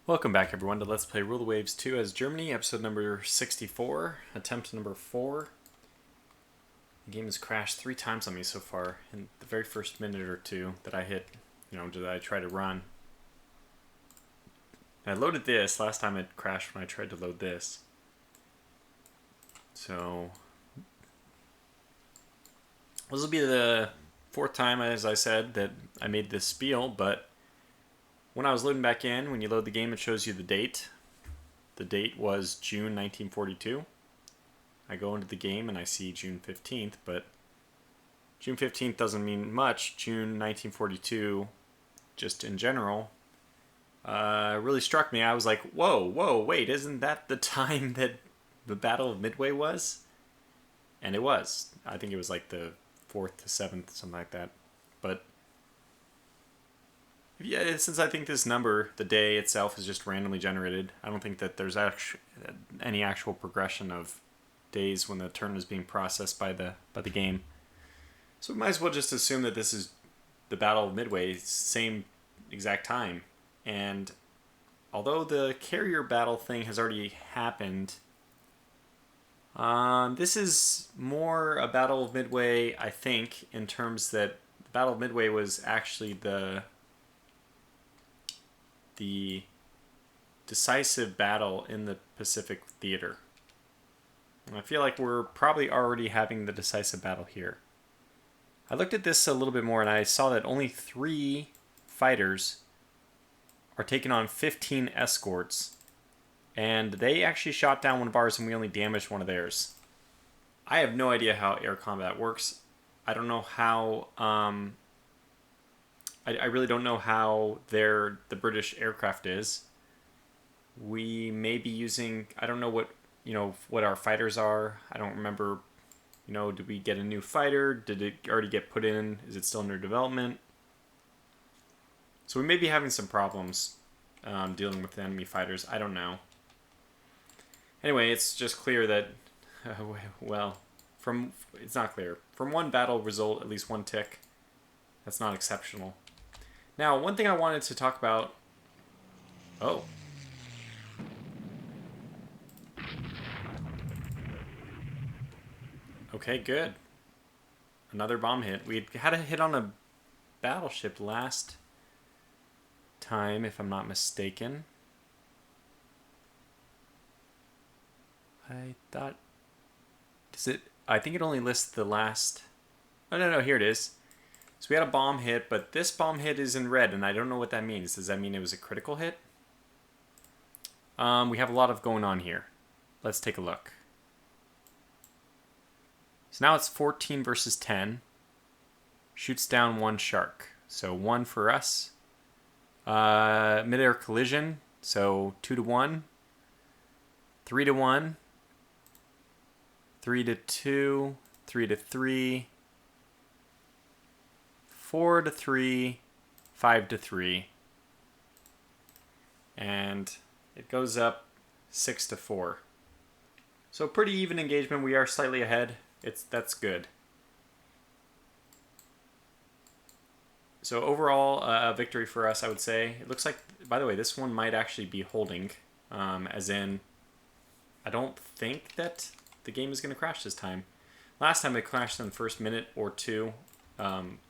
Welcome back everyone to Let's Play Rule the Waves 2 as Germany, episode number 64, attempt number 4. The game has crashed 3 times on me so far in the very first minute or two that I hit, that I try to run. And I loaded this, last time it crashed when I tried to load this. So, this will be the 4th time, as I said, that I made this spiel, but when I was loading back in, when you load the game, it shows you the date. The date was June 1942. I go into the game and I see June 15th, but June 15th doesn't mean much. June 1942, just in general, really struck me. I was like, whoa, wait, isn't that the time that the Battle of Midway was? And it was. I think it was like the 4th to 7th, something like that. But yeah, since I think this number, the day itself, is just randomly generated, I don't think that there's any actual progression of days when the turn is being processed by the game. So we might as well just assume that this is the Battle of Midway, same exact time. And although the carrier battle thing has already happened, this is more a Battle of Midway, I think, in terms that the Battle of Midway was actually the decisive battle in the Pacific theater. And I feel like we're probably already having the decisive battle here. I looked at this a little bit more and I saw that only 3 fighters are taking on 15 escorts, and they actually shot down one of ours and we only damaged one of theirs. I have no idea how air combat works. I don't know how I really don't know how the British aircraft is. We may be using, I don't know what our fighters are. I don't remember, did we get a new fighter? Did it already get put in? Is it still under development? So we may be having some problems dealing with the enemy fighters. I don't know. Anyway, it's just clear that, it's not clear. From one battle result, at least 1 tick. That's not exceptional. Now, one thing I wanted to talk about... Oh. Okay, good. Another bomb hit. We had a hit on a battleship last time, if I'm not mistaken. I thought... I think it only lists the last... Oh, no, here it is. So we had a bomb hit, but this bomb hit is in red, and I don't know what that means. Does that mean it was a critical hit? We have a lot of going on here. Let's take a look. So now it's 14 versus 10. Shoots down 1 shark. So 1 for us. Mid-air collision. So 2 to 1. 3 to 1. 3 to 2. 3 to 3. 4 to 3, 5 to 3, and it goes up 6 to 4. So pretty even engagement. We are slightly ahead. That's good. So overall, a victory for us, I would say. It looks like, by the way, this one might actually be holding, as in, I don't think that the game is going to crash this time. Last time it crashed in the first minute or 2.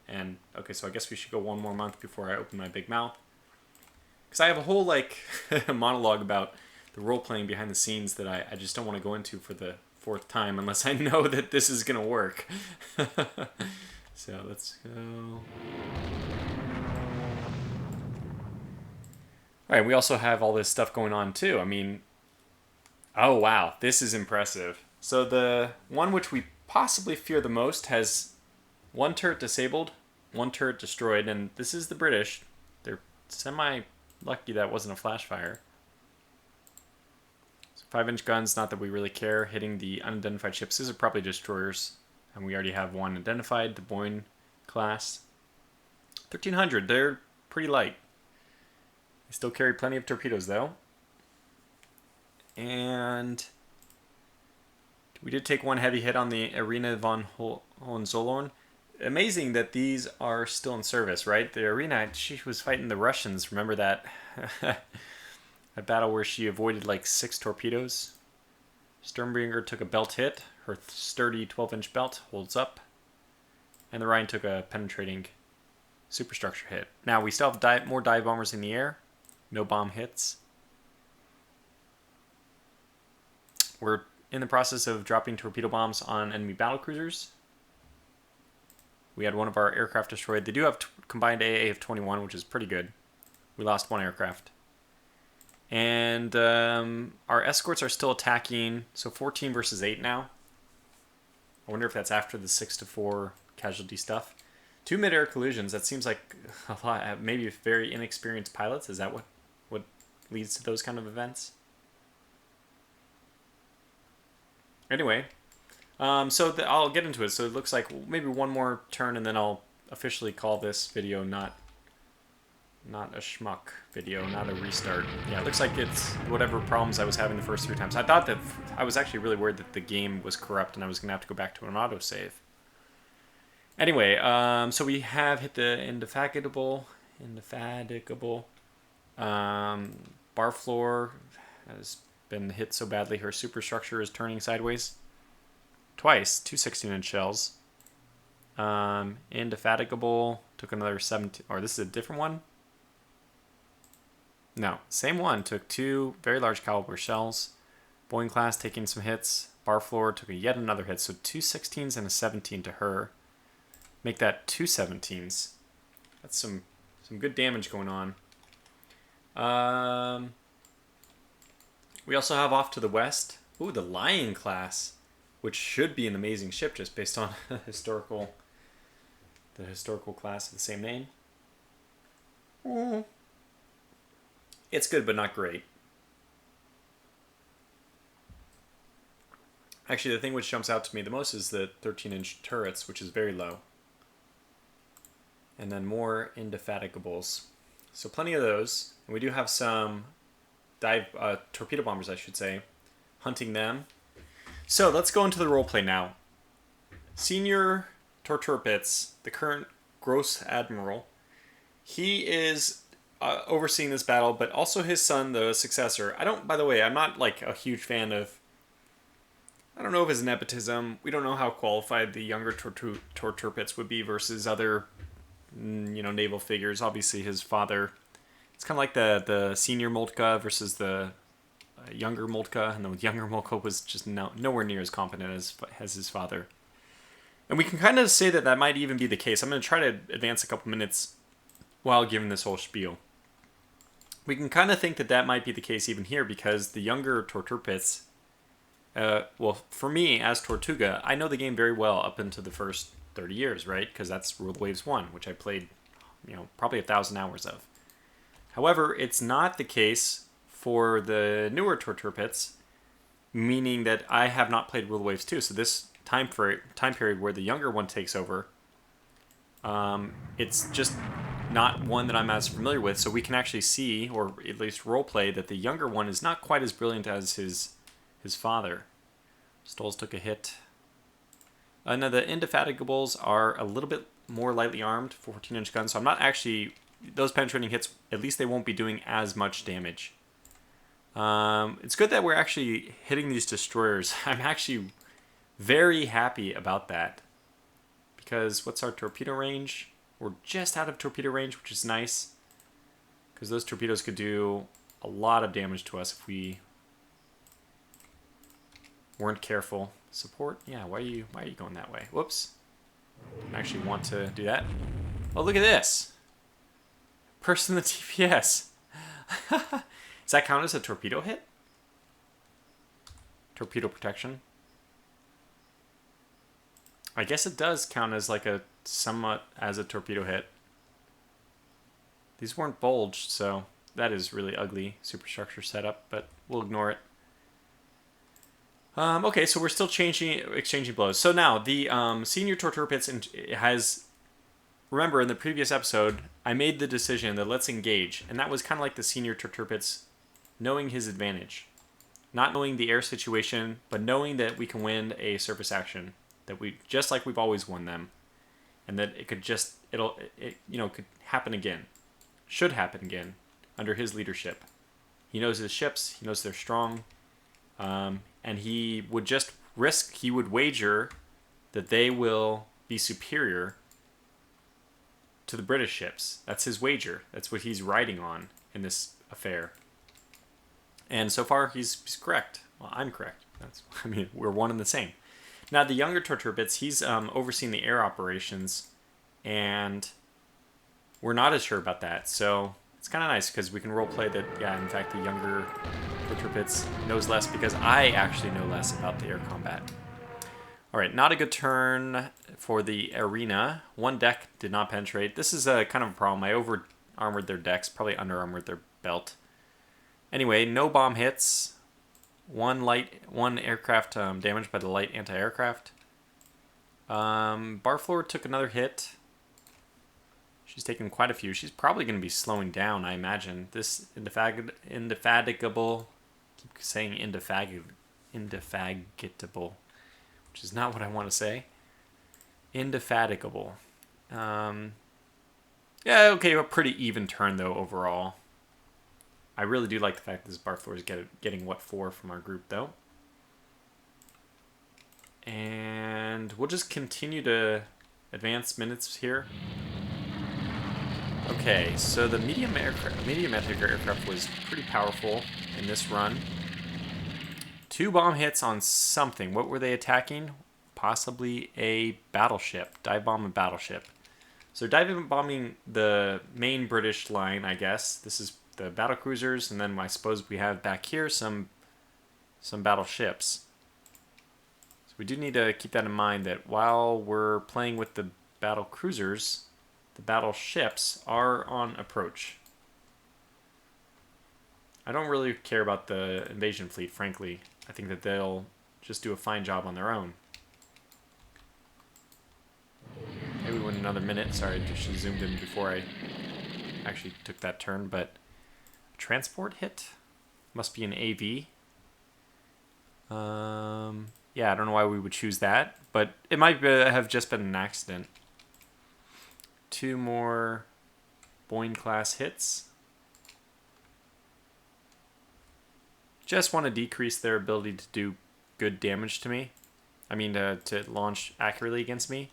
And okay, so I guess we should go 1 more month before I open my big mouth, because I have a whole monologue about the role playing behind the scenes that I just don't want to go into for the 4th time unless I know that this is gonna work. So let's go. All right, we also have all this stuff going on too. I mean, oh wow, this is impressive. So the one which we possibly fear the most has 1 turret disabled, 1 turret destroyed, and this is the British. They're semi-lucky that wasn't a flash fire. So 5-inch guns, not that we really care, hitting the unidentified ships. These are probably destroyers, and we already have 1 identified, the Boyne class. 1,300, they're pretty light. They still carry plenty of torpedoes, though. And we did take 1 heavy hit on the Arena von Hohenzollern. Amazing that these are still in service, right? The Arena, she was fighting the Russians. Remember that? A battle where she avoided like 6 torpedoes. Sternbringer took a belt hit. Her sturdy 12-inch belt holds up. And the Rhine took a penetrating superstructure hit. Now we still have more dive bombers in the air. No bomb hits. We're in the process of dropping torpedo bombs on enemy battlecruisers. We had one of our aircraft destroyed. They do have combined AA of 21, which is pretty good. We lost 1 aircraft. And our escorts are still attacking. So 14 versus 8 now. I wonder if that's after the 6-4 casualty stuff. 2 mid-air collisions. That seems like a lot. Maybe very inexperienced pilots. Is that what leads to those kind of events? Anyway, so I'll get into it. So it looks like maybe one more turn, and then I'll officially call this video not a schmuck video, not a restart. Yeah, it looks like it's whatever problems I was having the first 3 times. I thought that I was actually really worried that the game was corrupt and I was going to have to go back to an autosave. Anyway, so we have hit the indefatigable. Bar floor has been hit so badly her superstructure is turning sideways. Twice, 2 16-inch shells. Indefatigable took another 17, or this is a different one? No, same one. Took 2 very large caliber shells. Boeing class taking some hits. Bar floor took yet another hit. So 2 16s and a 17 to her. Make that 2 17s. That's some good damage going on. We also have off to the west. Ooh, the Lion class, which should be an amazing ship just based on the historical class of the same name. It's good, but not great. Actually, the thing which jumps out to me the most is the 13-inch turrets, which is very low. And then more indefatigables. So plenty of those. And we do have some torpedo bombers, I should say, hunting them. So let's go into the roleplay now. Senior Torturpitz, the current Grand Admiral, he is overseeing this battle, but also his son, the successor. By the way, I'm not like a huge fan of, I don't know if it's nepotism. We don't know how qualified the younger Torturpitz would be versus other, naval figures. Obviously, his father. It's kind of like the senior Moltke versus the younger Moltke, and the younger Moltke was just nowhere near as competent as his father. And we can kind of say that might even be the case. I'm going to try to advance a couple minutes while giving this whole spiel. We can kind of think that might be the case even here because the younger Torturpitz, well, for me, as Tortuga, I know the game very well up into the first 30 years, right? Because that's World Waves 1, which I played, probably 1,000 hours of. However, it's not the case for the newer Torturpitz, meaning that I have not played World Waves 2. So this time period where the younger one takes over, it's just not one that I'm as familiar with. So we can actually see, or at least roleplay, that the younger one is not quite as brilliant as his father. Stolz took a hit. Now the Indefatigables are a little bit more lightly armed, 14-inch guns. So I'm not actually, those penetrating hits, at least they won't be doing as much damage. It's good that we're actually hitting these destroyers. I'm actually very happy about that. Because what's our torpedo range? We're just out of torpedo range, which is nice. Because those torpedoes could do a lot of damage to us if we weren't careful. Support? Yeah, why are you going that way? Whoops. Didn't actually want to do that. Oh, look at this. Person in the TPS. Does that count as a torpedo hit? Torpedo protection? I guess it does count as like somewhat as a torpedo hit. These weren't bulged, so that is really ugly superstructure setup, but we'll ignore it. Okay, so we're still exchanging blows. So now, the senior Torturpitz has... Remember, in the previous episode, I made the decision that let's engage. And that was kind of like the senior Torturpitz knowing his advantage. Not knowing the air situation, but knowing that we can win a surface action. That just like we've always won them. And that it could could happen again. Should happen again under his leadership. He knows his ships. He knows they're strong. And he would just he would wager that they will be superior to the British ships. That's his wager. That's what he's riding on in this affair. And so far, he's correct. Well, I'm correct. We're one and the same. Now, the younger Torturbits, he's overseeing the air operations, and we're not as sure about that. So it's kind of nice because we can roleplay that, yeah, in fact, the younger Torturbits knows less because I actually know less about the air combat. All right, not a good turn for the arena. One deck did not penetrate. This is a kind of a problem. I over-armored their decks, probably under-armored their belt. Anyway, no bomb hits. One aircraft damaged by the light anti-aircraft. Barfleur took another hit. She's taken quite a few. She's probably going to be slowing down, I imagine. This indefatigable... keep saying indefatigable, which is not what I want to say. Indefatigable. Yeah, okay, a pretty even turn, though, overall. I really do like the fact that this Barfleur is getting what for from our group, though. And we'll just continue to advance minutes here. Okay, so the medium-epic aircraft was pretty powerful in this run. 2 bomb hits on something. What were they attacking? Possibly a battleship. Dive bomb a battleship. So dive bombing the main British line, I guess. This is the battle cruisers, and then I suppose we have back here some battleships. So we do need to keep that in mind that while we're playing with the battle cruisers, the battleships are on approach. I don't really care about the invasion fleet, frankly. I think that they'll just do a fine job on their own. Maybe we win another minute. Sorry, I just zoomed in before I actually took that turn, but transport hit? Must be an AV. Yeah, I don't know why we would choose that, but it might have just been an accident. 2 more Boeing class hits. Just want to decrease their ability to do good damage to me. I mean, to launch accurately against me.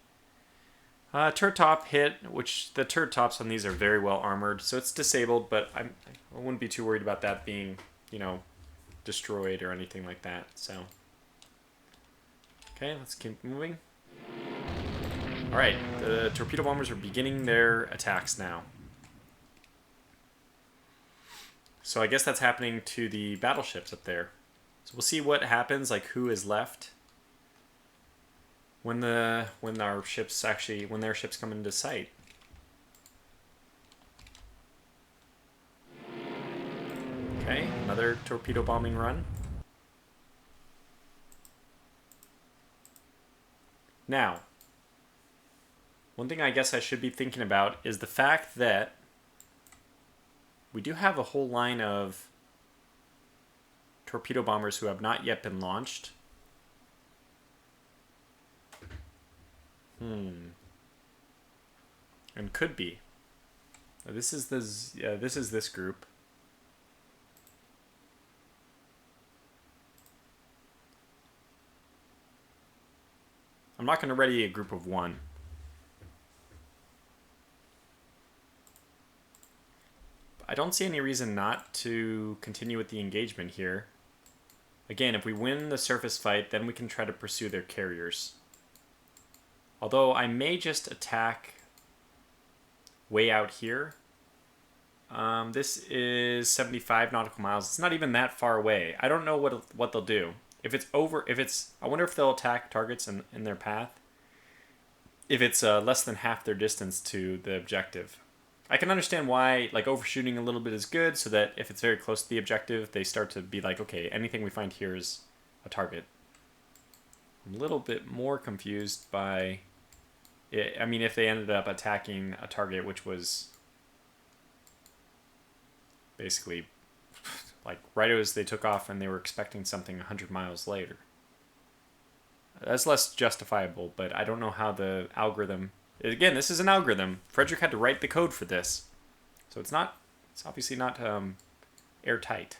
Turret top hit, which the turret tops on these are very well armored, so it's disabled, but I wouldn't be too worried about that being, destroyed or anything like that. So, okay, let's keep moving. All right, the torpedo bombers are beginning their attacks now. So I guess that's happening to the battleships up there. So we'll see what happens, like who is left when their ships come into sight. Okay, another torpedo bombing run. Now, one thing I guess I should be thinking about is the fact that we do have a whole line of torpedo bombers who have not yet been launched. And could be. This is this group. I'm not going to ready a group of 1. I don't see any reason not to continue with the engagement here. Again, if we win the surface fight, then we can try to pursue their carriers. Although I may just attack way out here. This is 75 nautical miles. It's not even that far away. I don't know what they'll do. I wonder if they'll attack targets in their path. If it's less than half their distance to the objective. I can understand why overshooting a little bit is good, so that if it's very close to the objective, they start to be like, okay, anything we find here is a target. I'm a little bit more confused by it. I mean, if they ended up attacking a target which was basically right as they took off and they were expecting something 100 miles later. That's less justifiable, but I don't know how the algorithm... Again, this is an algorithm. Frederick had to write the code for this. So it's obviously not airtight.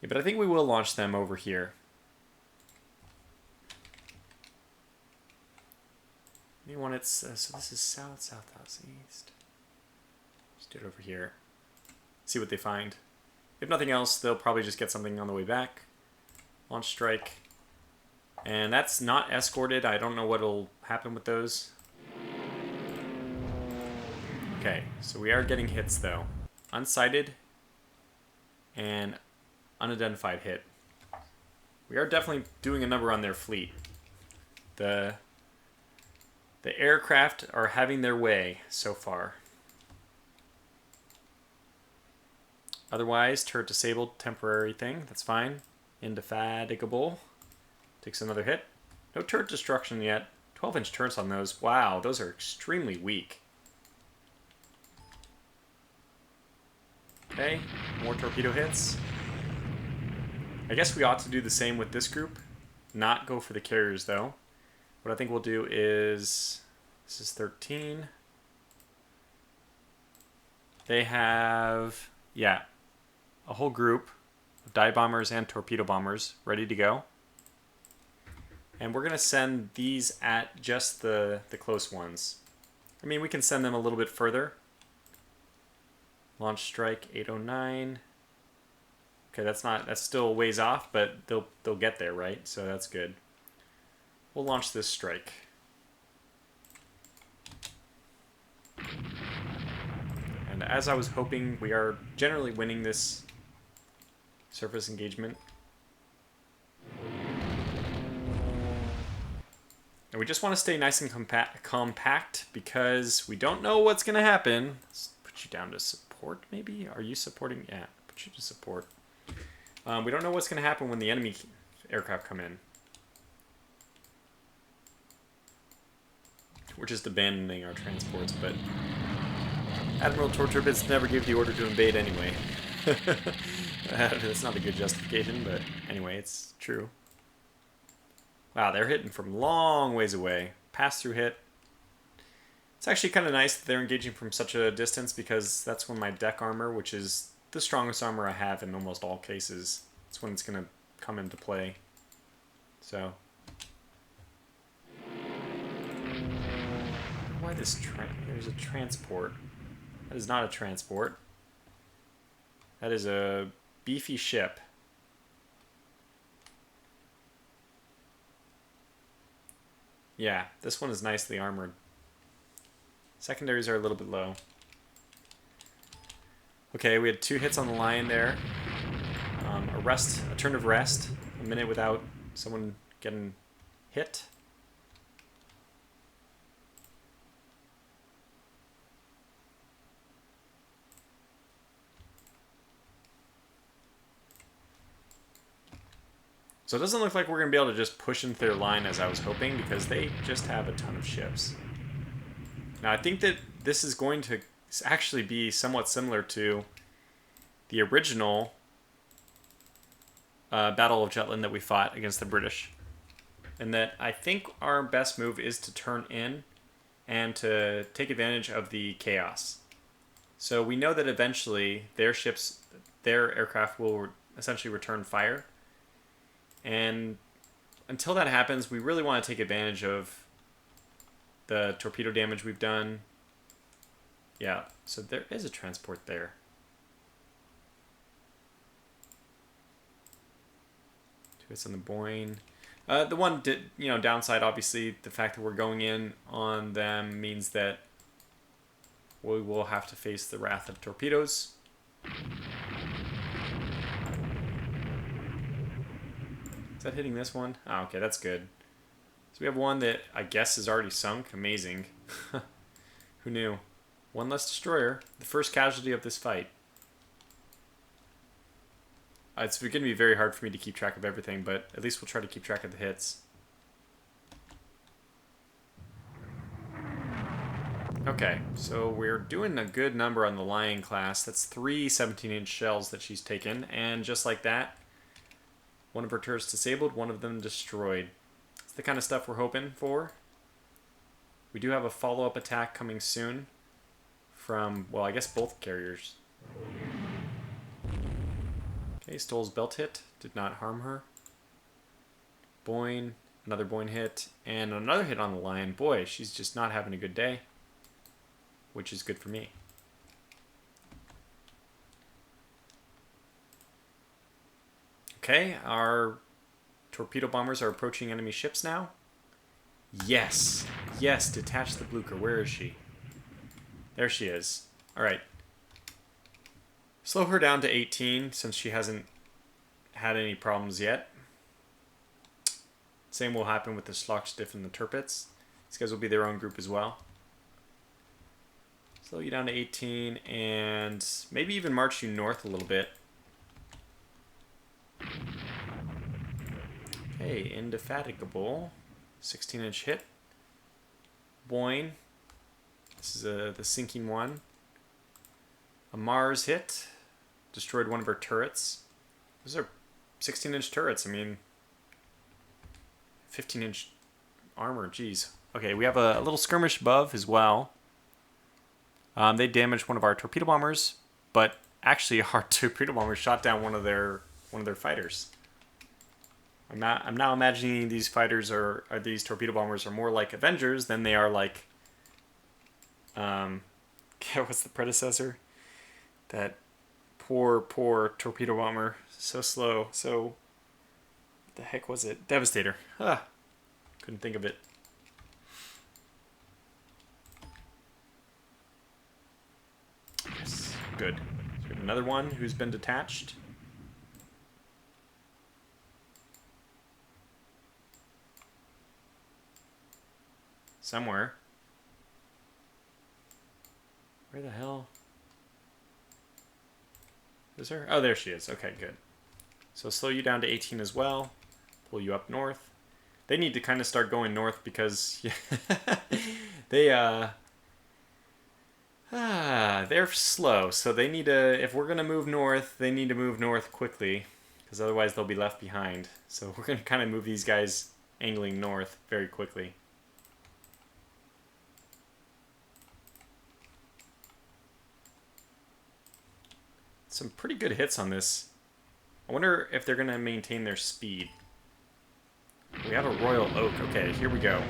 Yeah, but I think we will launch them over here. You want it, so this is south, south-southeast. Just do it over here. See what they find. If nothing else, they'll probably just get something on the way back. Launch strike. And that's not escorted. I don't know what'll happen with those. Okay, so we are getting hits though. Unsighted and unidentified hit. We are definitely doing a number on their fleet. The aircraft are having their way so far. Otherwise, turret disabled, temporary thing. That's fine. Indefatigable. Takes another hit. No turret destruction yet. 12-inch turrets on those. Wow, those are extremely weak. Okay, more torpedo hits. I guess we ought to do the same with this group. Not go for the carriers, though. What I think we'll do is... This is 13. They have... Yeah, a whole group of dive bombers and torpedo bombers ready to go. And we're going to send these at just the close ones. I mean, we can send them a little bit further. Launch strike 809. Okay, that's still a ways off, but they'll get there, right? So that's good. We'll launch this strike. And as I was hoping, we are generally winning this surface engagement. And we just want to stay nice and compact because we don't know what's going to happen. Let's put you down to support, maybe? Are you supporting? Yeah, put you to support. We don't know what's going to happen when the enemy aircraft come in. We're just abandoning our transports, but Admiral Torpedo never gave the order to invade anyway. That's not a good justification, but anyway, it's true. Wow, they're hitting from long ways away. Pass-through hit. It's actually kind of nice that they're engaging from such a distance because that's when my deck armor, which is the strongest armor I have in almost all cases, that's when it's going to come into play. So... Why this there's a transport. That is not a transport. That is a beefy ship. Yeah, this one is nicely armored. Secondaries are a little bit low. Okay, we had 2 hits on the line there. A turn of rest. A minute without someone getting hit. So it doesn't look like we're going to be able to just push into their line as I was hoping because they just have a ton of ships. Now I think that this is going to actually be somewhat similar to the original Battle of Jutland that we fought against the British. And that I think our best move is to turn in and to take advantage of the chaos. So we know that eventually their aircraft will essentially return fire. And until that happens, we really want to take advantage of the torpedo damage we've done. Yeah, so there is a transport there. Two hits on the Boeing. The one downside, obviously, the fact that we're going in on them means that we will have to face the wrath of torpedoes. Is that hitting this one? Oh, okay, that's good. So we have one that I guess is already sunk. Amazing. Who knew? One less destroyer. The first casualty of this fight. It's going to be very hard for me to keep track of everything, but at least we'll try to keep track of the hits. Okay, so we're doing a good number on the Lion class. That's 3 17-inch shells that she's taken, and just like that, one of her turrets disabled, one of them destroyed. It's the kind of stuff we're hoping for. We do have a follow-up attack coming soon from, well, I guess both carriers. Okay, Stoll's belt hit. Did not harm her. Boyne. Another Boyne hit. And another hit on the Lion. Boy, she's just not having a good day. Which is good for me. Okay, our torpedo bombers are approaching enemy ships now. Yes. Yes, detach the Blucher. Where is she? There she is. Alright. Slow her down to 18 since she hasn't had any problems yet. Same will happen with the Schlachstiff and the Tirpitz. These guys will be their own group as well. Slow you down to 18 and maybe even march you north a little bit. Okay, Indefatigable. 16-inch hit. Boyne. This is the sinking one. A Mars hit. Destroyed one of her turrets. Those are 16-inch turrets. I mean, 15-inch armor. Jeez. Okay, we have a little skirmish above as well. They damaged one of our torpedo bombers, but actually our torpedo bombers shot down one of their fighters. I'm now imagining these fighters or these torpedo bombers are more like Avengers than they are like what's the predecessor? That poor torpedo bomber, so slow. So what the heck was it? Devastator. Couldn't think of it. Yes, good. So we have another one who's been detached. Somewhere. Where the hell is her? Oh, there she is. Okay, good. So slow you down to 18 as well. Pull you up north. They need to kind of start going north because they're slow. So they need to, if we're going to move north, they need to move north quickly because otherwise they'll be left behind. So we're going to kind of move these guys angling north very quickly. Some pretty good hits on this. I wonder if they're going to maintain their speed. We have a Royal Oak. Okay, here we go.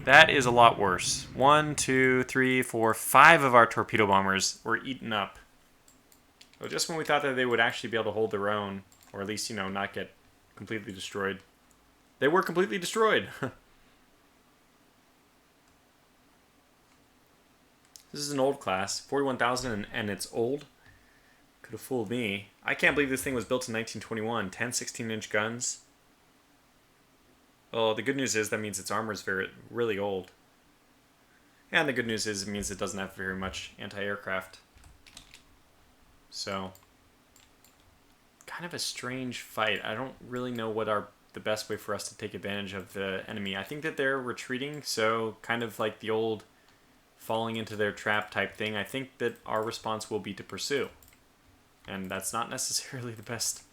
That is a lot worse. 1, 2, 3, 4, 5 of our torpedo bombers were eaten up. So just when we thought that they would actually be able to hold their own, or at least, you know, not get completely destroyed, they were completely destroyed. This is an old class, 41,000, and it's old. Could have fooled me. I can't believe this thing was built in 1921. 10 16-inch guns. Well, the good news is that means its armor is really old. And the good news is it means it doesn't have very much anti-aircraft. So, kind of a strange fight. I don't really know what the best way for us to take advantage of the enemy. I think that they're retreating, so kind of like the old falling into their trap type thing. I think that our response will be to pursue. And that's not necessarily the best.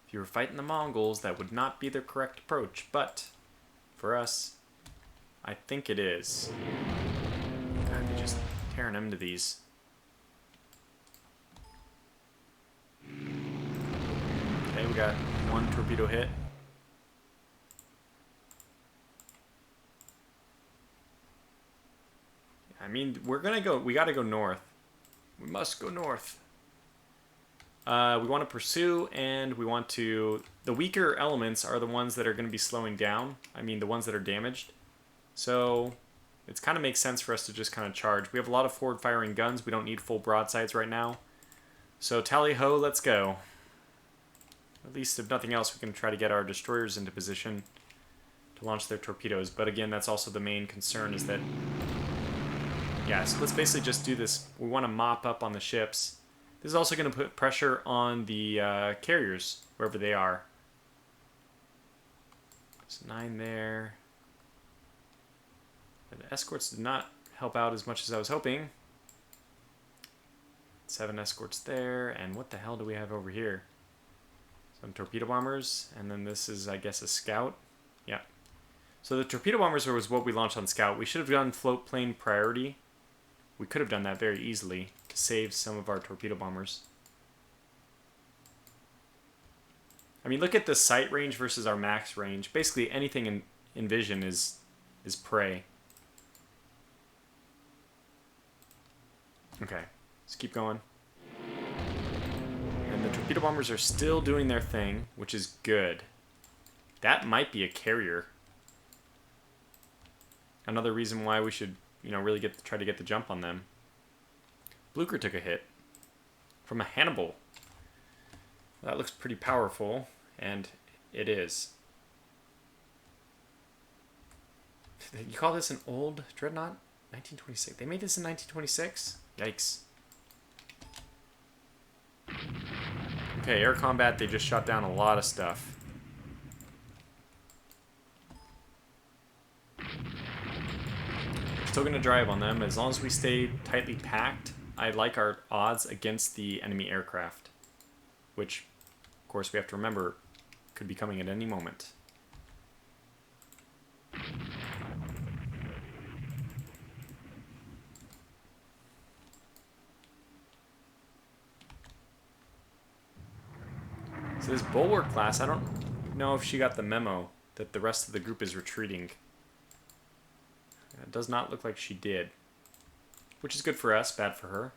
If you were fighting the Mongols, that would not be the correct approach. But for us, I think it is. God, they're just tearing into these. Okay, we got one torpedo hit. I mean, we gotta go north. We must go north. We want to pursue, and we want to... The weaker elements are the ones that are going to be slowing down. I mean, the ones that are damaged. So, it kind of makes sense for us to just kind of charge. We have a lot of forward-firing guns. We don't need full broadsides right now. So, tally-ho, let's go. At least, if nothing else, we can try to get our destroyers into position to launch their torpedoes. But again, that's also the main concern is that... Yeah, so let's basically just do this. We want to mop up on the ships. This is also going to put pressure on the carriers, wherever they are. So 9 there. The escorts did not help out as much as I was hoping. 7 escorts there, and what the hell do we have over here? Some torpedo bombers, and then this is, I guess, a scout. Yeah. So the torpedo bombers was what we launched on scout. We should have done float plane priority. We could have done that very easily to save some of our torpedo bombers. I mean, look at the sight range versus our max range. Basically, anything in vision is prey. Okay, let's keep going. And the torpedo bombers are still doing their thing, which is good. That might be a carrier. Another reason why we should, really try to get the jump on them. Blucher took a hit from a Hannibal. That looks pretty powerful, and it is. You call this an old dreadnought? 1926. They made this in 1926? Yikes. Okay, air combat, they just shot down a lot of stuff. Still gonna drive on them. As long as we stay tightly packed, I like our odds against the enemy aircraft. Which, of course, we have to remember could be coming at any moment. So this Bulwark class, I don't know if she got the memo that the rest of the group is retreating. It does not look like she did. Which is good for us, bad for her.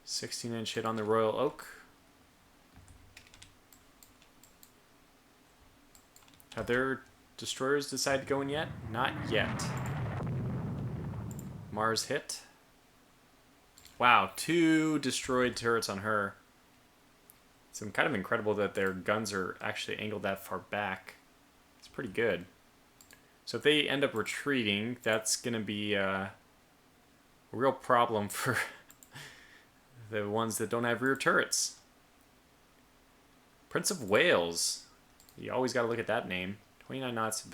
16-inch hit on the Royal Oak. Have their destroyers decided to go in yet? Not yet. Mars hit. Wow, 2 destroyed turrets on her. It's kind of incredible that their guns are actually angled that far back. It's pretty good. So if they end up retreating, that's going to be a real problem for the ones that don't have rear turrets. Prince of Wales. You always got to look at that name. 29 knots.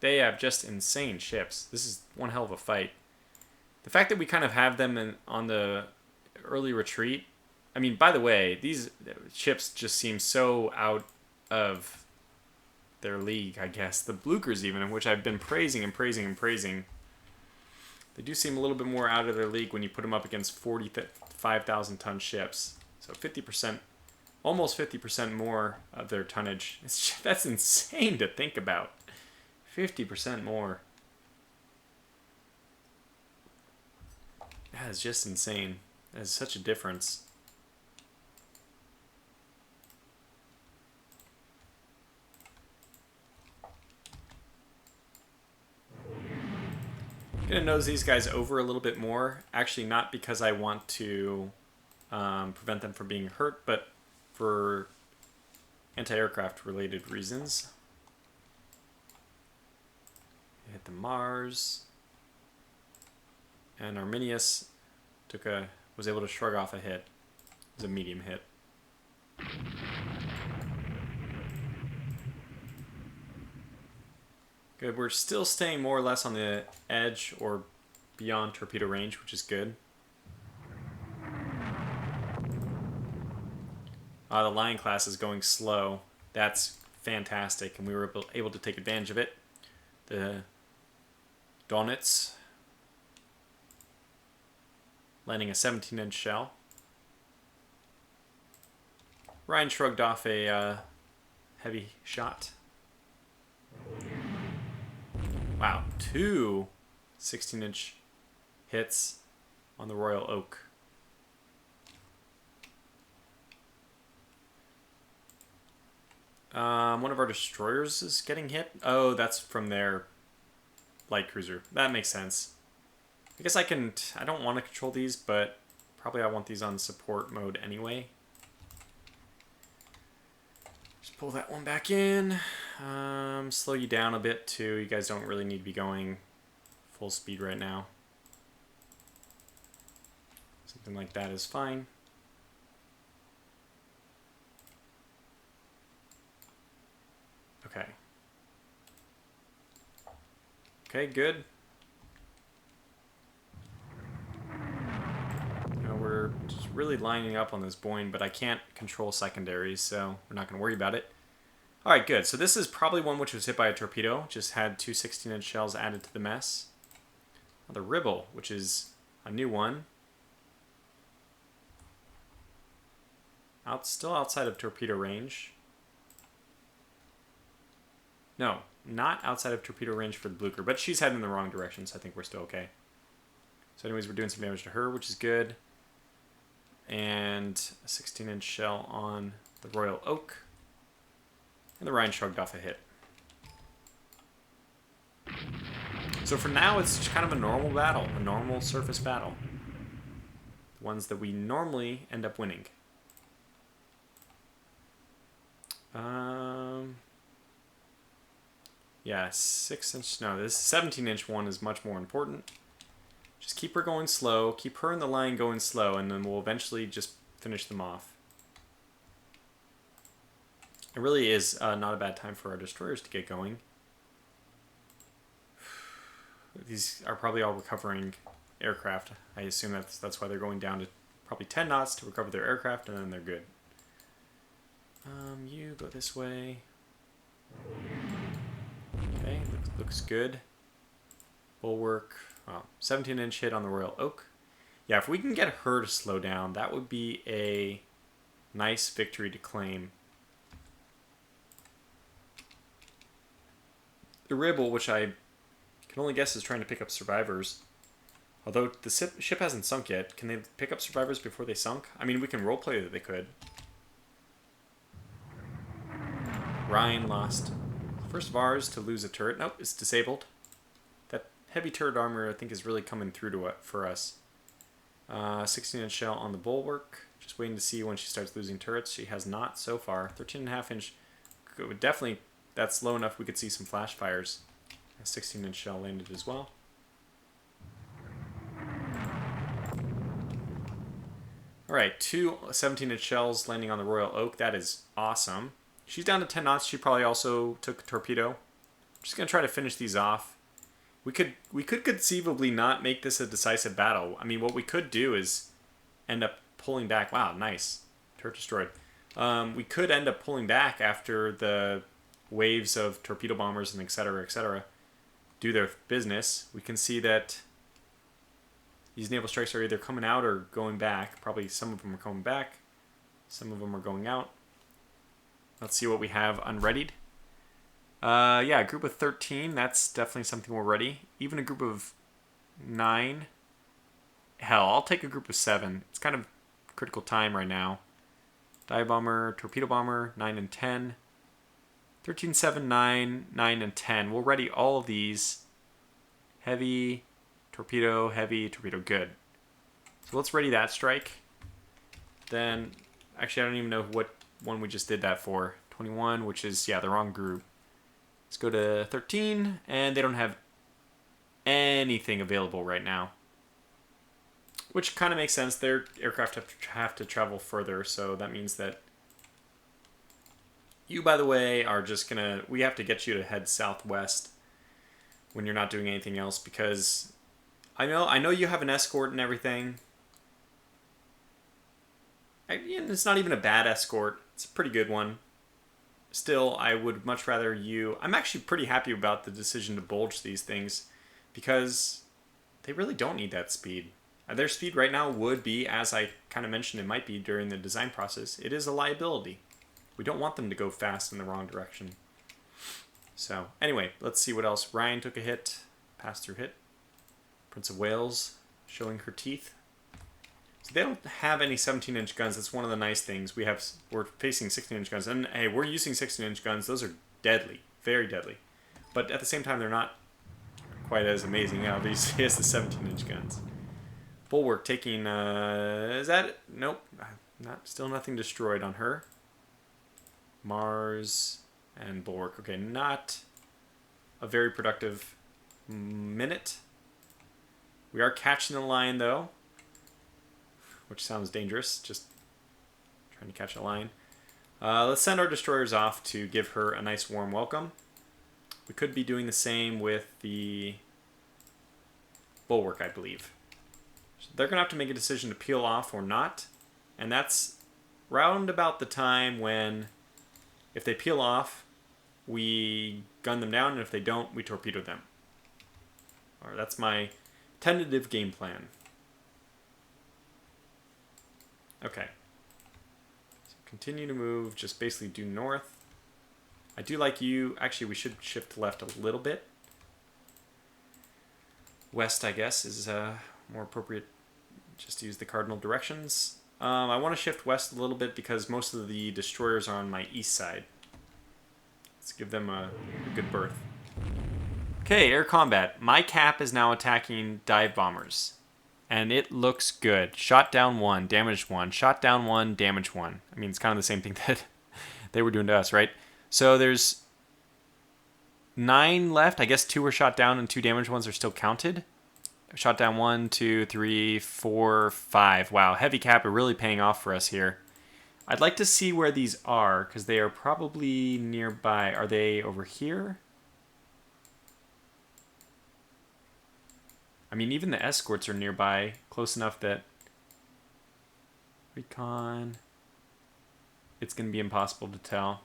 They have just insane ships. This is one hell of a fight. The fact that we kind of have them on the early retreat. I mean, by the way, these ships just seem so out of their league, I guess. The Bluchers even, which I've been praising and praising and praising. They do seem a little bit more out of their league when you put them up against 45,000 ton ships. So 50%, almost 50% more of their tonnage. That's insane to think about. 50% more. That is just insane. That is such a difference. I'm going to nose these guys over a little bit more. Actually, not because I want to prevent them from being hurt, but for anti-aircraft related reasons. Hit the Mars. And Arminius was able to shrug off a hit. It was a medium hit. Good, we're still staying more or less on the edge or beyond torpedo range, which is good. The Lion class is going slow. That's fantastic, and we were able to take advantage of it. The Donitz landing a 17-inch shell. Ryan shrugged off a heavy shot. Wow, 2 16-inch hits on the Royal Oak. One of our destroyers is getting hit. Oh, that's from their light cruiser. That makes sense. I guess I don't want to control these, but probably I want these on support mode anyway. Just pull that one back in. Slow you down a bit too. You guys don't really need to be going full speed right now. Something like that is fine. Okay. Okay, good. Now we're just really lining up on this Boeing, but I can't control secondaries, so we're not going to worry about it. All right, good. So this is probably one which was hit by a torpedo. Just had 2 16-inch shells added to the mess. Now the Ribble, which is a new one. Still outside of torpedo range. No, not outside of torpedo range for the Blucher, but she's heading in the wrong direction, so I think we're still okay. So anyways, we're doing some damage to her, which is good. And a 16-inch shell on the Royal Oak. And the Rhine shrugged off a hit. So for now, it's just kind of a normal battle, a normal surface battle. The ones that we normally end up winning. Yeah, 6-inch. No, this 17-inch one is much more important. Just keep her going slow. Keep her and the line going slow, and then we'll eventually just finish them off. It really is not a bad time for our destroyers to get going. These are probably all recovering aircraft. I assume that's why they're going down to probably 10 knots to recover their aircraft, and then they're good. You go this way. Okay, looks good. Bulwark. 17-inch hit on the Royal Oak. Yeah, if we can get her to slow down, that would be a nice victory to claim. The Ribble, which I can only guess is trying to pick up survivors. Although the ship hasn't sunk yet. Can they pick up survivors before they sunk? I mean, we can roleplay that they could. Rhine lost. First of ours to lose a turret. Nope, it's disabled. That heavy turret armor, I think, is really coming through to it for us. 16-inch shell on the Bulwark. Just waiting to see when she starts losing turrets. She has not so far. 13.5-inch. Definitely, that's low enough we could see some flash fires. A 16-inch shell landed as well. Alright, 2 17-inch shells landing on the Royal Oak. That is awesome. She's down to 10 knots. She probably also took a torpedo. I'm just going to try to finish these off. We could conceivably not make this a decisive battle. I mean, what we could do is end up pulling back. Wow, nice. Turret destroyed. We could end up pulling back after the waves of torpedo bombers and etc. do their business. We can see that these naval strikes are either coming out or going back. Probably some of them are coming back. Some of them are going out. Let's see what we have unreadied. Yeah, a group of 13. That's definitely something we're ready. Even a group of 9. Hell, I'll take a group of 7. It's kind of critical time right now. Dive bomber, torpedo bomber, 9 and 10. 13, 7, 9, 9, and 10. We'll ready all of these. Heavy, torpedo, good. So let's ready that strike. Then, actually I don't even know what one we just did that for. 21, which is, yeah, the wrong group. Let's go to 13, and they don't have anything available right now. Which kind of makes sense. Their aircraft have to travel further, so that means that you, by the way, are just gonna... We have to get you to head southwest when you're not doing anything else, because I know you have an escort and everything. It's not even a bad escort. It's a pretty good one. Still, I would much rather you... I'm actually pretty happy about the decision to bulge these things, because they really don't need that speed. Their speed right now would be, as I kind of mentioned it might be during the design process, it is a liability. We don't want them to go fast in the wrong direction. So, anyway, let's see what else. Ryan took a hit, pass-through hit. Prince of Wales showing her teeth. So they don't have any 17-inch guns. That's one of the nice things. We're facing 16-inch guns. And hey, we're using 16-inch guns. Those are deadly. Very deadly. But at the same time, they're not quite as amazing, obviously, as the 17-inch guns. Bulwark taking... is that it? Nope. Still nothing destroyed on her. Mars and Bulwark. Okay, not a very productive minute. We are catching the line, though. Which sounds dangerous, just trying to catch a line. Let's send our destroyers off to give her a nice warm welcome. We could be doing the same with the Bulwark, I believe. So they're going to have to make a decision to peel off or not. And that's round about the time when, if they peel off, we gun them down, and if they don't, we torpedo them. Or that's my tentative game plan. Okay. continue to move, just basically due north. I do like you. Actually, we should shift left a little bit. West, I guess, is more appropriate just to use the cardinal directions. I want to shift west a little bit because most of the destroyers are on my east side. Let's give them a good berth. Okay, air combat. My cap is now attacking dive bombers. And it looks good. Shot down 1, damaged 1. Shot down 1, damaged 1. I mean, it's kind of the same thing that they were doing to us, right? So there's 9 left. I guess 2 were shot down and 2 damaged ones are still counted. Shot down 1, 2, 3, 4, 5. Wow, heavy cap are really paying off for us here. I'd like to see where these are, because they are probably nearby. Are they over here? I mean, even the escorts are nearby, close enough that recon, it's going to be impossible to tell.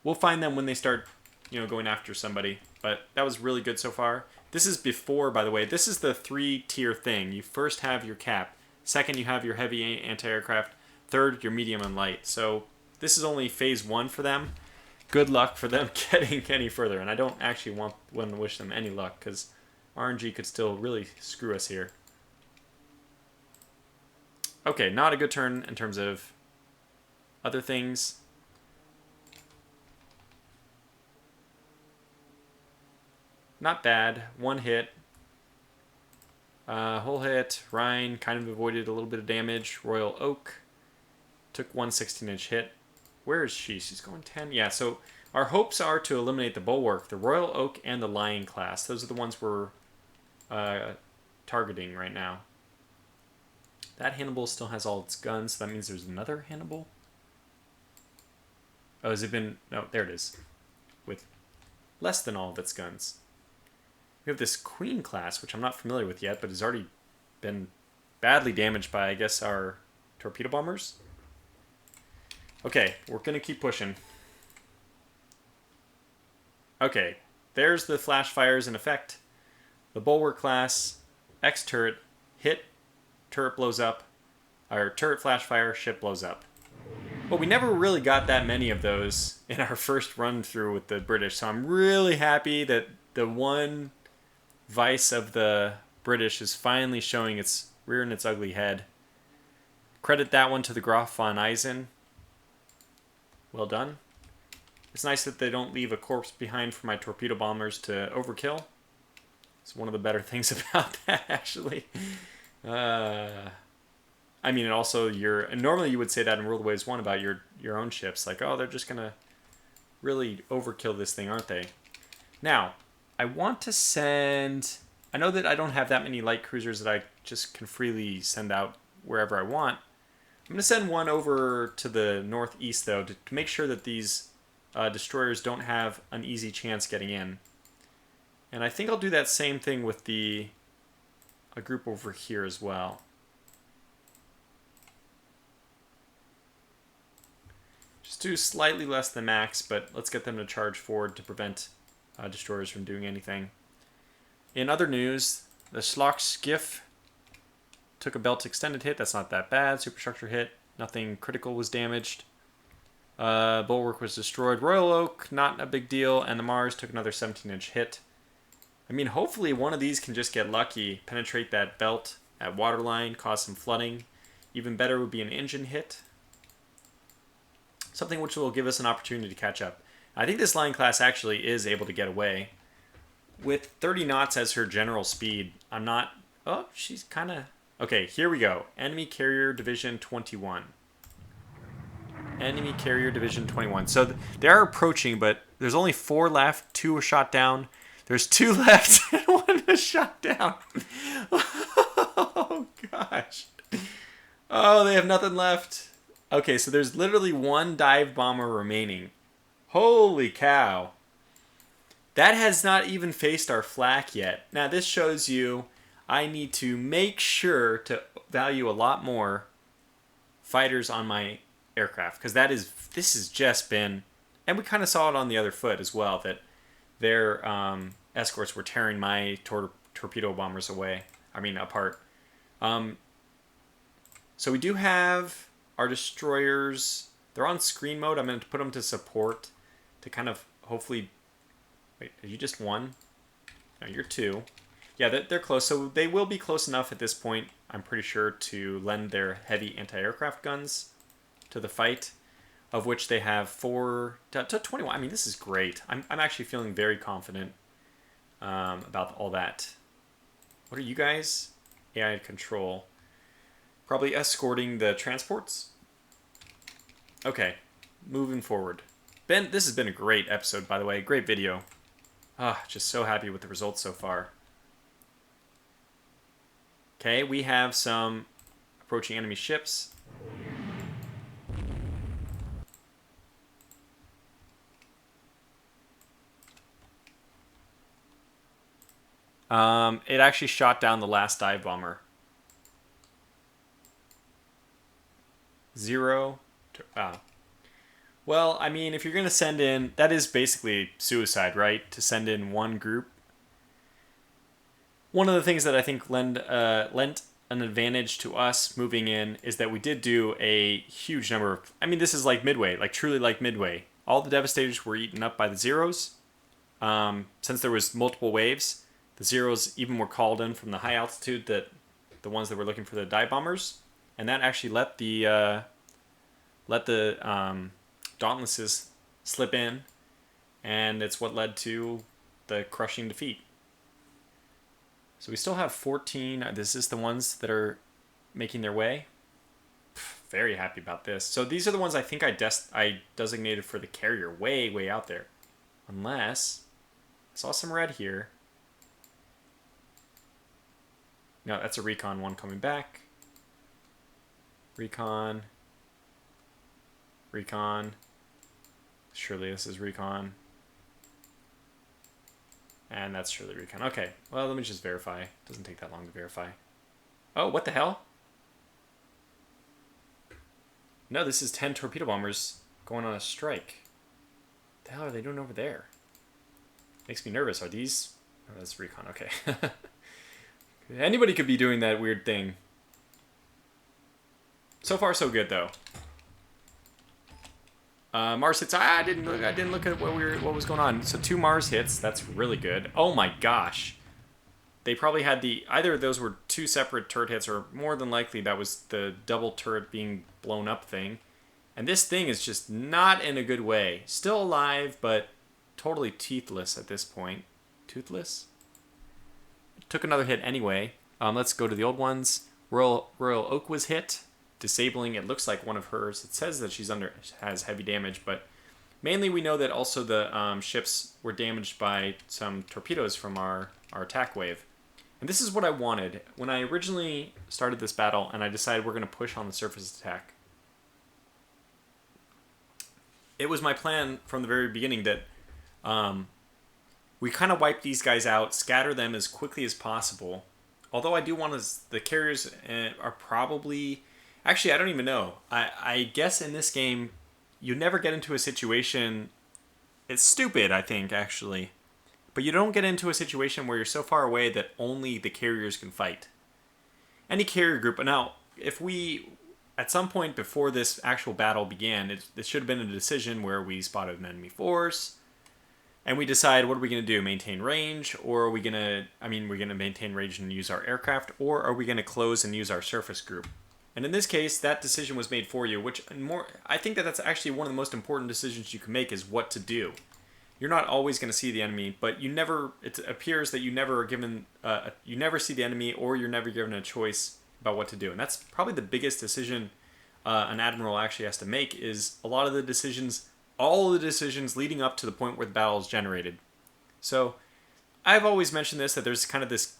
We'll find them when they start, going after somebody. But that was really good so far. This is before, by the way, this is the 3-tier thing. You first have your cap. Second, you have your heavy anti-aircraft. Third, your medium and light. So this is only phase 1 for them. Good luck for them getting any further. And I don't actually want to wish them any luck, because RNG could still really screw us here. Okay, not a good turn in terms of other things. Not bad. 1 hit. Whole hit. Rhine kind of avoided a little bit of damage. Royal Oak took 1 16-inch hit. Where is she? She's going 10. Yeah, so our hopes are to eliminate the Bulwark, the Royal Oak, and the Lion class. Those are the ones we're targeting right now. That Hannibal still has all its guns, so that means there's another Hannibal. Oh, has it been... No, there it is. With less than all of its guns. We have this Queen class, which I'm not familiar with yet, but has already been badly damaged by, I guess, our torpedo bombers. Okay, we're going to keep pushing. Okay, there's the flash fires in effect. The Bulwark class, X turret, hit, turret blows up, or turret flash fire, ship blows up. But we never really got that many of those in our first run through with the British, so I'm really happy that the one vice of the British is finally showing its rear and its ugly head. Credit that one to the Graf von Eisen. Well done. It's nice that they don't leave a corpse behind for my torpedo bombers to overkill. It's one of the better things about that, actually. I mean, and also normally you would say that in World Waves 1 about your own ships. Like, oh, they're just going to really overkill this thing, aren't they? Now, I want to send... I know that I don't have that many light cruisers that I just can freely send out wherever I want. I'm going to send one over to the northeast, though, to make sure that these destroyers don't have an easy chance getting in. And I think I'll do that same thing with a group over here as well. Just do slightly less than max, but let's get them to charge forward to prevent destroyers from doing anything. In other news, the Schlachschiff took a belt extended hit. That's not that bad. Superstructure hit. Nothing critical was damaged. Bulwark was destroyed. Royal Oak, not a big deal. And the Mars took another 17-inch hit. I mean, hopefully one of these can just get lucky, penetrate that belt at waterline, cause some flooding. Even better would be an engine hit. Something which will give us an opportunity to catch up. I think this Lion class actually is able to get away. With 30 knots as her general speed, I'm not... Oh, she's kind of... Okay, here we go. Enemy Carrier Division 21. Enemy Carrier Division 21. So they are approaching, but there's only 4 left. 2 were shot down. There's 2 left and 1 was shot down. Oh, gosh. Oh, they have nothing left. Okay, so there's literally 1 dive bomber remaining. Holy cow. That has not even faced our flak yet. Now, this shows you I need to make sure to value a lot more fighters on my aircraft. Because this has just been... And we kind of saw it on the other foot as well, that their escorts were tearing my torpedo bombers apart. So we do have our destroyers They're on screen mode. I'm going to put them to support to kind of hopefully... Wait, are you just one? No, you're two. Yeah, they're close. So they will be close enough at this point, I'm pretty sure, to lend their heavy anti-aircraft guns to the fight, of which they have 4 to 21. I mean, this is great. I'm actually feeling very confident about all that. What are you guys? AI control. Probably escorting the transports. Okay, moving forward. Ben, this has been a great episode, by the way. Great video. Just so happy with the results so far. Okay, we have some approaching enemy ships. It actually shot down the last dive bomber. 0 to... Well, I mean, if you're going to send in... That is basically suicide, right? To send in one group. One of the things that I think lent an advantage to us moving in is that we did do a huge number of... I mean, this is like Midway, like truly like Midway. All the Devastators were eaten up by the Zeros. Since there was multiple waves, the Zeros even were called in from the high altitude, that the ones that were looking for the dive bombers. And that actually let the Dauntlesses slip in, and it's what led to the crushing defeat. So we still have 14. This is the ones that are making their way. Very happy about this. So these are the ones I think I designated for the carrier, way out there. Unless I saw some red here. No, that's a recon one coming back. Recon. Surely this is recon. And that's surely recon. Okay, well, let me just verify. Doesn't take that long to verify. Oh, what the hell? No, this is 10 torpedo bombers going on a strike. What the hell are they doing over there? Makes me nervous. Are these... Oh, that's recon. Okay. Anybody could be doing that weird thing. So far, so good, though. Mars hits. I didn't look at what was going on. So 2 Mars hits. That's really good. Oh my gosh. They probably had either of those were 2 separate turret hits, or more than likely that was the double turret being blown up thing. And this thing is just not in a good way. Still alive, but totally teethless at this point. Toothless? Took another hit anyway. Let's go to the old ones. Royal Oak was hit, disabling. It looks like one of hers. It says that has heavy damage, but mainly we know that also the ships were damaged by some torpedoes from our attack wave. And this is what I wanted when I originally started this battle, and I decided we're going to push on the surface attack. It was my plan from the very beginning that we kind of wipe these guys out, scatter them as quickly as possible. Although I do want the carriers are probably... Actually, I don't even know. I guess in this game, you never get into a situation... It's stupid, I think, actually. But you don't get into a situation where you're so far away that only the carriers can fight. Any carrier group... Now, if we... At some point before this actual battle began, it should have been a decision where we spotted an enemy force... And we decide, what are we going to do? Maintain range? Or are we going to... we're going to maintain range and use our aircraft? Or are we going to close and use our surface group? And in this case, that decision was made for you, which I think that's actually one of the most important decisions you can make, is what to do. You're not always going to see the enemy, but it appears that you never are given... you never see the enemy, or you're never given a choice about what to do. And that's probably the biggest decision an admiral actually has to make, is a lot of the decisions... all of the decisions leading up to the point where the battle is generated. So, I've always mentioned this, that there's kind of this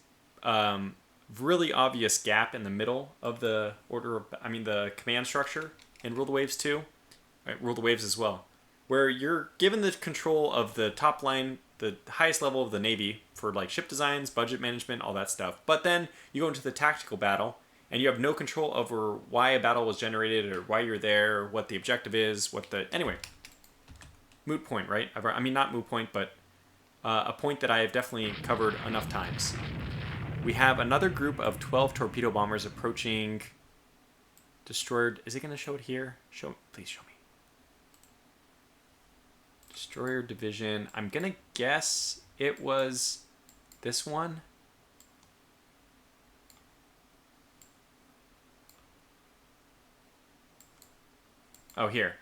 really obvious gap in the middle of the the command structure in Rule the Waves 2, right, Rule the Waves as well, where you're given the control of the top line, the highest level of the Navy for like ship designs, budget management, all that stuff. But then you go into the tactical battle, and you have no control over why a battle was generated, or why you're there, or what the objective is, anyway. Moot point, right? Not moot point, but a point that I have definitely covered enough times. We have another group of 12 torpedo bombers approaching... Destroyed... Is it going to show it here? Please show me. Destroyer division. I'm gonna guess it was this one. Oh, here.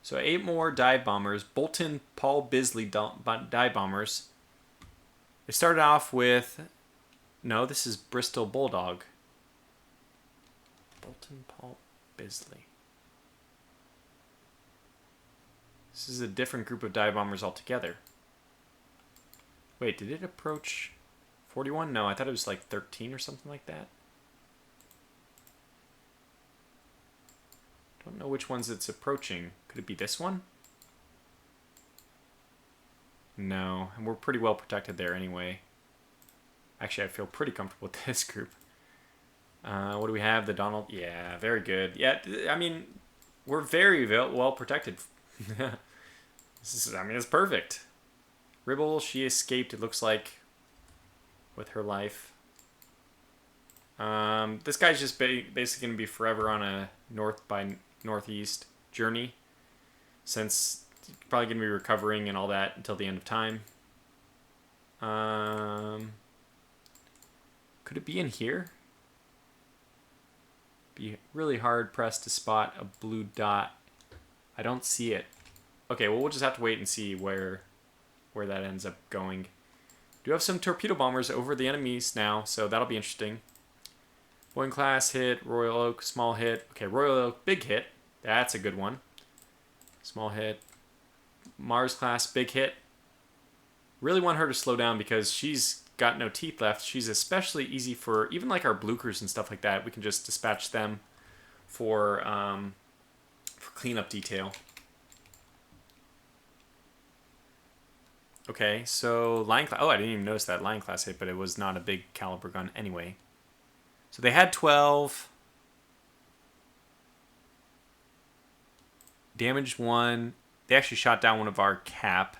So 8 more dive bombers. Bolton Paul Bisley dive bombers. They started off with... No, this is Bristol Bulldog. Bolton Paul Bisley. This is a different group of dive bombers altogether. Wait, did it approach 41? No, I thought it was like 13 or something like that. Don't know which ones it's approaching. Could it be this one? No, and we're pretty well protected there anyway. Actually, I feel pretty comfortable with this group. What do we have? The Donald? Yeah, very good. Yeah, I mean, we're very well protected. It's perfect. Ribble, she escaped, it looks like, with her life. This guy's just basically going to be forever on a north by northeast journey, since he's probably going to be recovering and all that until the end of time. Could it be in here? Be really hard pressed to spot a blue dot. I don't see it. Okay, well, we'll just have to wait and see where that ends up going. Do have some torpedo bombers over the enemies now, so that'll be interesting. Boeing class hit, Royal Oak, small hit. Okay, Royal Oak, big hit. That's a good one. Small hit. Mars class, big hit. Really want her to slow down because she's got no teeth left. She's especially easy for even like our Bluchers and stuff like that. We can just dispatch them for cleanup detail. Okay, so line class. Oh, I didn't even notice that line class hit, but it was not a big caliber gun anyway. So they had 12. Damaged 1. They actually shot down one of our cap.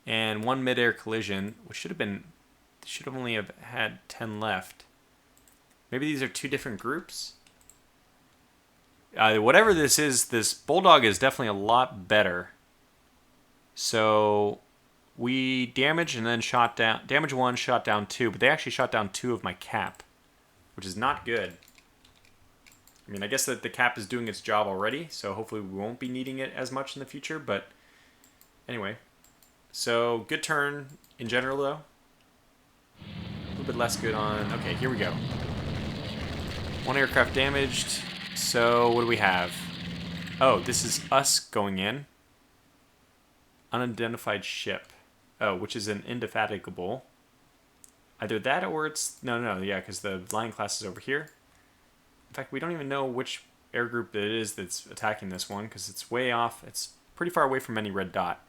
And 1 midair collision, which should have only have had 10 left. Maybe these are 2 different groups? Whatever this is, this Bulldog is definitely a lot better. So we damaged and then shot down. Damage 1, shot down 2, but they actually shot down 2 of my cap, which is not good. I mean, I guess that the cap is doing its job already, so hopefully we won't be needing it as much in the future, but anyway. So, good turn in general, though. A little bit less good on... Okay, here we go. 1 aircraft damaged. So, what do we have? Oh, this is us going in. Unidentified ship. Oh, which is an indefatigable. Either that or it's... No, yeah, because the line class is over here. In fact, we don't even know which air group it is that's attacking this one, because it's way off. It's pretty far away from any red dot.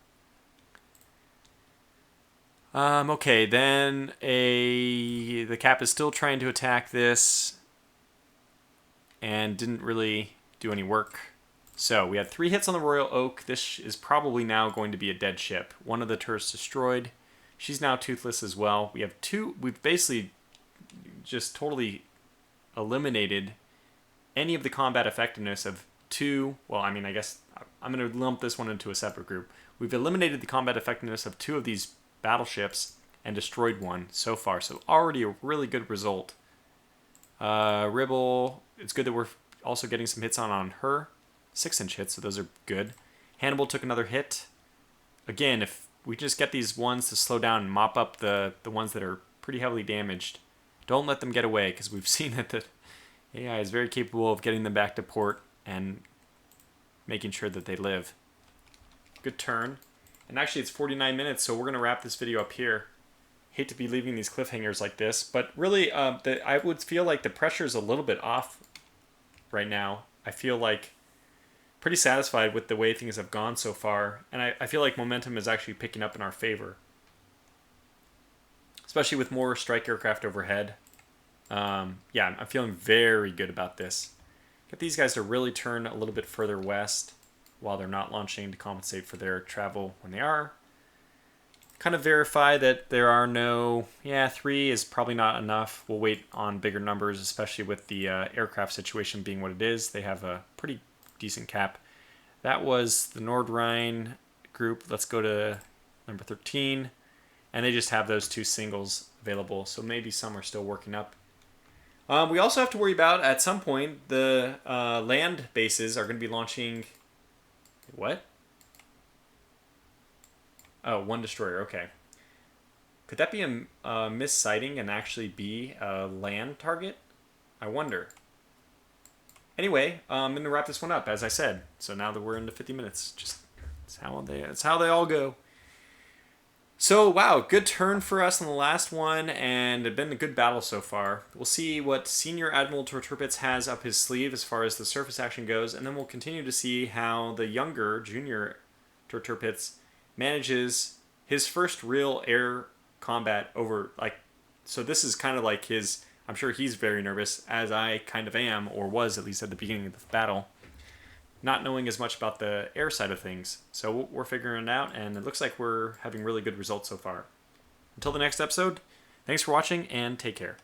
Okay, then the cap is still trying to attack this and didn't really do any work. So we had 3 hits on the Royal Oak. This is probably now going to be a dead ship. 1 of the turrets destroyed. She's now toothless as well. We have 2. We've basically just totally eliminated any of the combat effectiveness of 2. Well, I mean, I guess I'm going to lump this one into a separate group. We've eliminated the combat effectiveness of 2 of these battleships and destroyed 1 so far. So already a really good result. Ribble, it's good that we're also getting some hits on her. 6-inch hits, so those are good. Hannibal took another hit. Again, if we just get these ones to slow down and mop up the ones that are pretty heavily damaged, don't let them get away, because we've seen that the AI is very capable of getting them back to port and making sure that they live. Good turn. And actually it's 49 minutes, so we're going to wrap this video up here. Hate to be leaving these cliffhangers like this, but really I would feel like the pressure is a little bit off right now. I feel like pretty satisfied with the way things have gone so far, and I feel like momentum is actually picking up in our favor. Especially with more strike aircraft overhead. Yeah, I'm feeling very good about this. Get these guys to really turn a little bit further west while they're not launching to compensate for their travel when they are. Kind of verify that there are no... Yeah, 3 is probably not enough. We'll wait on bigger numbers, especially with the aircraft situation being what it is. They have a pretty decent cap. That was the Nordrhein. group. Let's go to number 13. And they just have those 2 singles available. So maybe some are still working up. We also have to worry about, at some point, the land bases are going to be launching... What? Oh, 1 destroyer. Okay. Could that be a missighting and actually be a land target? I wonder. Anyway, I'm going to wrap this one up, as I said. So now that we're into 50 minutes, it's how they all go. So, wow, good turn for us on the last one, and it's been a good battle so far. We'll see what Senior Admiral Torturpitz has up his sleeve as far as the surface action goes, and then we'll continue to see how the younger, Junior Torturpitz manages his first real air combat over, so this is kind of like his, I'm sure he's very nervous, as I kind of am, or was at least at the beginning of the battle, not knowing as much about the air side of things. So we're figuring it out, and it looks like we're having really good results so far. Until the next episode, thanks for watching, and take care.